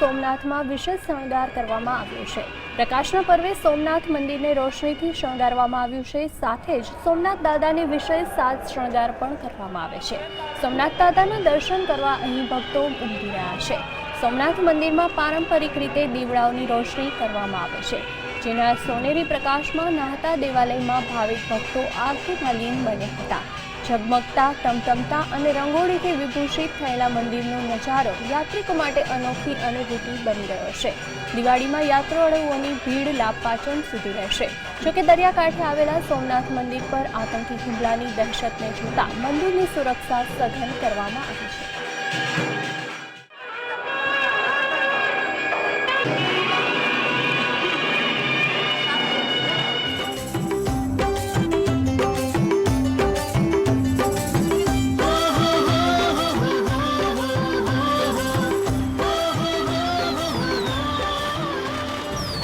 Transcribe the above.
સોમનાથમાં વિશેષ શણગાર કરવામાં આવ્યો છે। પ્રકાશના પર્વે સોમનાથ મંદિરને રોશનીથી શણગારવામાં આવ્યું છે। સાથે જ સોમનાથ દાદાને વિશેષ સાજ શણગાર પણ કરવામાં આવે છે। સોમનાથ દાદાના દર્શન કરવા અહીં ભક્તો ઉમટી રહ્યા છે। સોમનાથ મંદિરમાં પારંપરિક રીતે દીવડાઓની રોશની કરવામાં આવે છે, જેના સોનેરી પ્રકાશમાં નહાતા દેવાલયમાં ભાવિક ભક્તો આરતીમાં લીન બન્યા હતા। ઝગમગતા, ટમટમતા અને રંગોળીથી વિભૂષિત થયેલા મંદિરનો નજારો યાત્રિકો માટે અનોખી અનુભૂતિ બની રહ્યો છે। દિવાળીમાં યાત્રાળુઓની ભીડ લાભપાચમ સુધી રહેશે। જોકે દરિયાકાંઠે આવેલા સોમનાથ મંદિર પર આતંકી હુમલાની દહેશતને જોતા મંદિરની સુરક્ષા સઘન કરવામાં આવી છે।